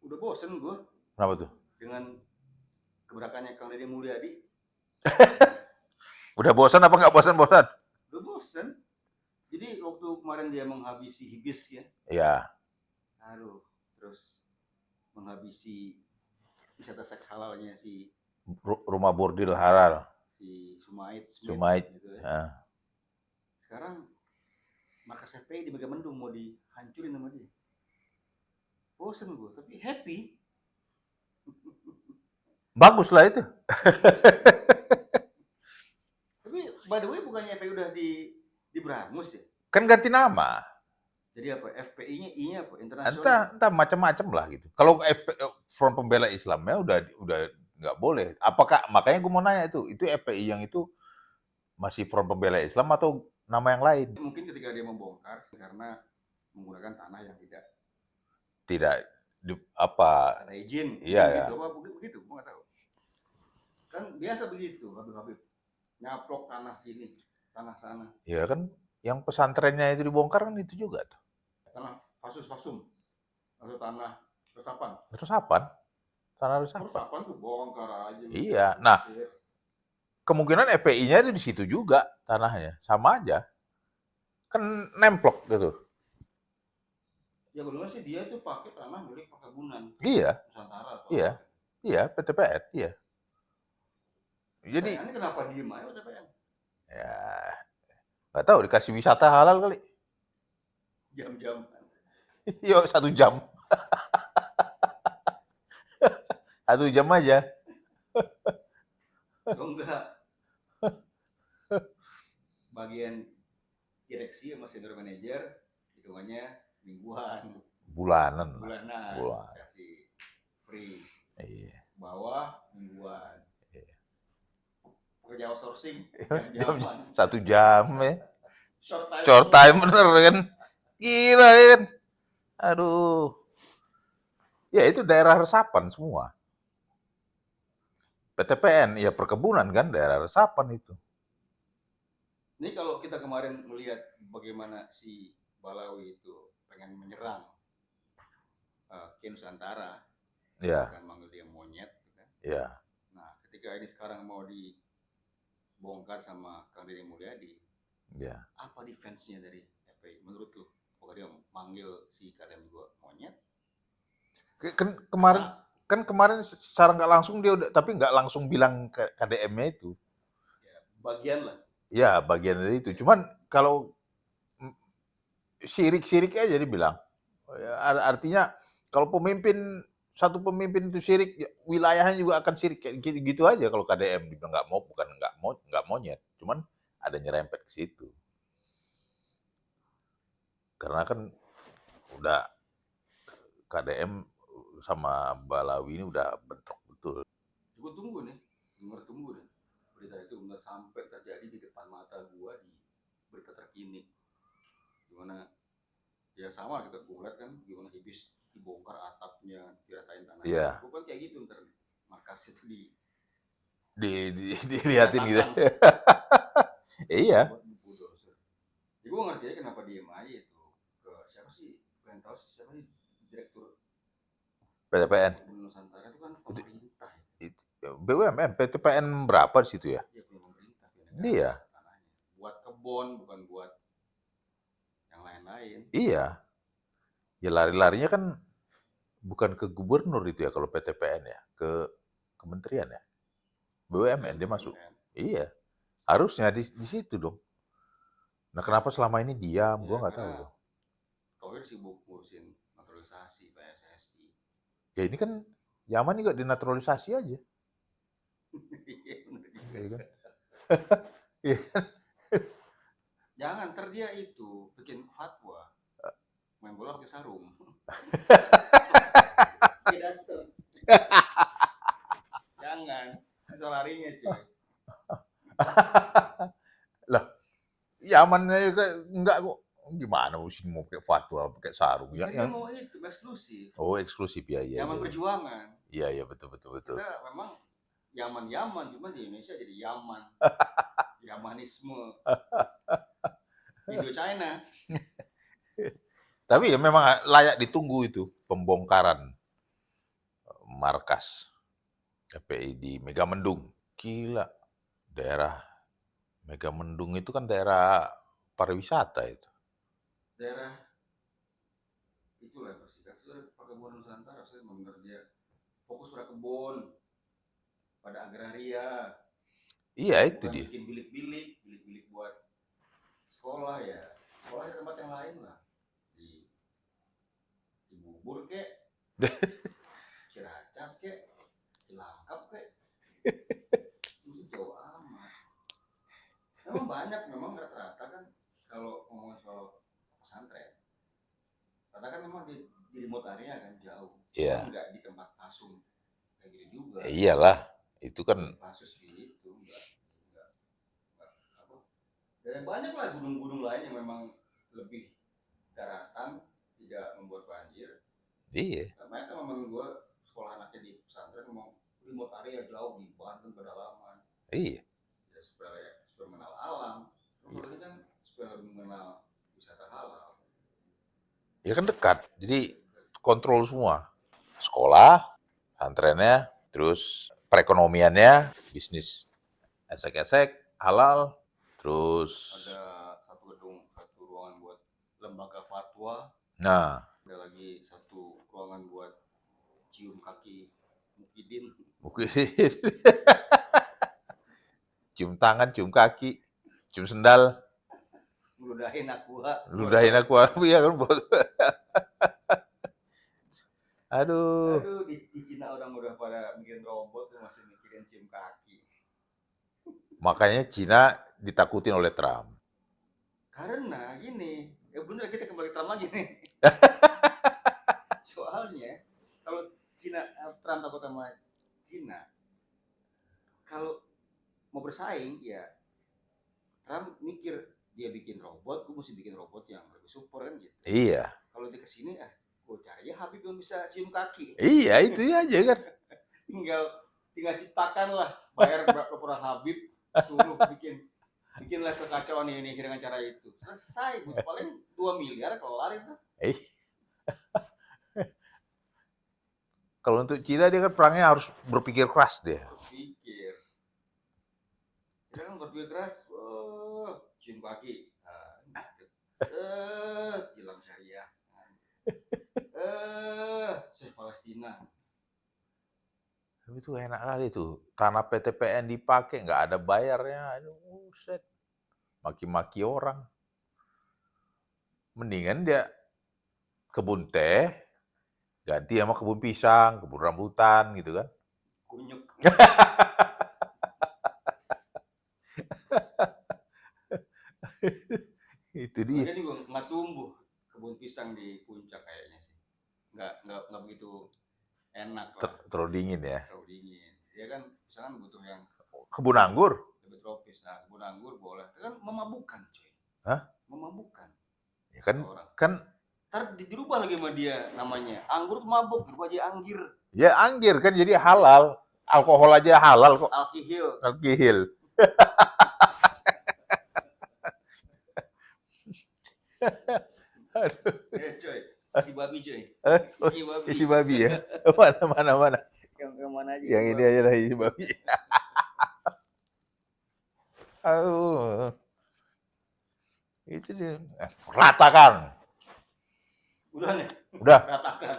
Udah bosen gue Kenapa tuh? dengan gebrakannya Kang Deddy Mulyadi. Udah bosan apa nggak bosan-bosan? Udah bosen. Jadi waktu kemarin dia menghabisi Hibis ya. Ya, Aduh, terus menghabisi wisata seks halalnya si rumah bordil halal, Sumait Smith Sumait. gitu ya. Ya. Sekarang markas FPI di Megamendung mau dihancurin sama dia. Bosen gue, tapi happy. Bagus lah itu. Tapi by the way bukannya FPI udah diberangus ya? Kan ganti nama. Jadi apa? FPI-nya I-nya apa? Internasional. Entah macam-macam lah gitu. Kalau Front Pembela Islamnya udah nggak boleh. Apakah makanya gue mau nanya itu FPI yang itu masih Front Pembela Islam atau nama yang lain? Mungkin ketika dia membongkar karena menggunakan tanah yang tidak Apa? ada izin. Iya ya. Gitu, apa begitu? Gue nggak tahu. Kan biasa begitu, Habib. Nyaplok tanah sini, tanah sana. Ya kan, yang pesantrennya itu dibongkar kan itu juga tuh. Tanah fasum atau tanah resapan. Tanah resapan. Resapan tuh bongkar aja. Iya. Nah, kemungkinan FPI-nya itu di situ juga tanahnya, sama aja. Kan nemplok gitu. Ya benar sih dia tuh pakai tanah milik perkebunan. Iya. Nusantara atau Iya. apa? Iya, PTPN, iya. Jadi ini kenapa diem aja PTPN? Ya, nggak tahu dikasih wisata halal kali. Jam-jam. Yuk 1 jam. 1 jam aja. Oh enggak. Bagian direksi sama senior manager hitungannya mingguan. Bulanan. Kasih free. Iya. Bawah mingguan. Iya. Kerja outsourcing jam 1 jam ya. Short time bener kan. Gila kan. Aduh. Ya itu daerah resapan semua. PTPN ya perkebunan kan daerah resapan itu. Ini kalau kita kemarin melihat bagaimana si Balawi itu pengen menyerang Ki Nusantara, ya. Kan manggil dia monyet, kan? Ya. Nah, ketika ini sekarang mau dibongkar sama Kang Deddy Mulyadi, ya. Apa defense-nya dari FPI menurut lu? Apakah dia manggil si KDM juga monyet? Kemarin secara nggak langsung dia udah, tapi nggak langsung bilang ke KDM-nya itu. Ya, bagian lah. Ya, bagian dari itu. Cuman kalau sirik-sirik aja dia bilang. Artinya kalau satu pemimpin itu sirik, wilayahnya juga akan sirik gitu aja kalau KDM dibilang nggak monyet. Cuman ada nyerempet ke situ. Karena kan udah KDM sama Balawi ini udah bentrok betul. Gue tunggu nih, berita itu benar sampai terjadi di depan mata gua di berita terkini. Gimana ya sama kita gue lihat kan gimana Hibis dibongkar atapnya, diratain tanahnya. Iya. Bukan kayak gitu ntar markas itu dilihatin gitu. Iya. Jadi gue ngerti aja kenapa diem aja itu. Siapa sih? Pengen tahu siapa sih direktur PTPN. Nusantara itu kan pemerintah. BUMN, PTPN berapa di situ ya? Iya, punya pemerintah. Iya. Buat kebun, bukan buat yang lain-lain. Iya. Ya lari-larinya kan bukan ke gubernur itu ya kalau PTPN ya, ke kementerian ya. BUMN dia masuk. Iya. Harusnya di situ dong. Nah kenapa selama ini diam? Gua nggak tahu. Thohir sibuk ngurusin naturalisasi PSSI. Ya ini kan Yaman juga dinaturalisasi aja. Iya kan? Iya kan? Jangan, ntar dia itu bikin fatwa main bola pakai sarung. Jangan, bisa larinya cuy. Lah, Yamannya enggak kok. Gimana mesti mau pakai fatwa, pakai sarung? Ya, yang mau itu eksklusif. Oh, eksklusif ya. Yaman perjuangan. Iya, betul. Kita memang Yaman, cuma di Indonesia jadi Yaman. Yamanisme. Indo China. Tapi ya memang layak ditunggu itu pembongkaran markas FPI di Megamendung. Gila, daerah Megamendung itu kan daerah pariwisata itu. Daerah itulah Persikat, perkebunan Nusantara, saya benar dia fokus pada kebun, pada agraria. Iya, itu Bukan dia. bikin bilik-bilik buat sekolah ya. Sekolah di tempat yang lain lah. Di Cibubur kek, Ciracas kek, Cilangkap kek. Itu jauh amat. Memang banyak, memang rata-rata kan kalau ngomongin soal pesantren, rata kan memang di remote area kan jauh. Iya. Enggak di tempat pasung kayak gitu juga. Iyalah, itu kan Pasus gitu, enggak apa. Dan banyak lah gunung-gunung lain yang memang lebih daratan, tidak membuat banjir. iya. Karena kan memang gue sekolah anaknya di pesantren memang remote area jauh di Banten pedalaman. Iya. Ya supaya mengenal alam. Menurutnya kan supaya lebih mengenal wisata halal. Ya kan dekat, jadi kontrol semua. Sekolah, pesantrennya, terus perekonomiannya, bisnis esek-esek, halal, terus Ada satu gedung, satu ruangan buat lembaga fatwa. nah, Ada lagi satu ruangan buat cium kaki Mukidin. mungkin cium tangan, cium kaki, cium sendal, Ludahin aqua. ludahin aku, ya kan bos. Aduh, Aduh, di Cina orang udah pada bikin robot tuh masih mikirin cium kaki. makanya Cina ditakutin oleh Trump. Karena gini, ya bener kita kembali ke Trump lagi nih. Soalnya kalau Trump takut sama Cina, kalau mau bersaing ya Trump mikir dia bikin robot, gue mesti bikin robot yang lebih super kan gitu. Iya. Kalau dia kesini gue cari ya Habib yang bisa cium kaki. Iya, itu aja kan. tinggal ciptakan lah, bayar berapa Habib, suruh bikinlah kekacauan di Indonesia dengan cara itu. Selesai, paling 2 miliar kelar itu. Kalau untuk Cina dia kan perangnya harus berpikir keras dia. Berpikir. Kita kan berpikir keras, cium kaki. Tilang syariah. Save Palestina. Tapi itu enak kali tuh. Tanah PTPN dipakai, nggak ada bayarnya. Aduh, buset. Maki-maki orang. Mendingan dia kebun teh, ganti sama kebun pisang, kebun rambutan gitu kan. Kunyuk. Itu dia. Jadi gue nggak tumbuh kebun pisang di puncak kayaknya sih. Nggak begitu enak lah. Terlalu dingin ya. Terlalu dingin. Dia kan pisang butuh yang Kebun anggur. lebih tropis. Nah, kebun anggur boleh. Itu kan memabukkan, cuy. Hah? Memabukkan. Ya kan, orang. kan Ntar dirubah lagi sama dia namanya. Anggur tuh mabuk, berubah jadi anggir. ya anggir kan jadi halal. Alkohol aja halal kok. Alkihil. Alkihil. Coy. Isi babi, coy. Isi babi ya. Mana. Yang mana aja? Yang ini aja lah isi babi. Itu dia. Ratakan. Udah nih. Udah. Ratakan.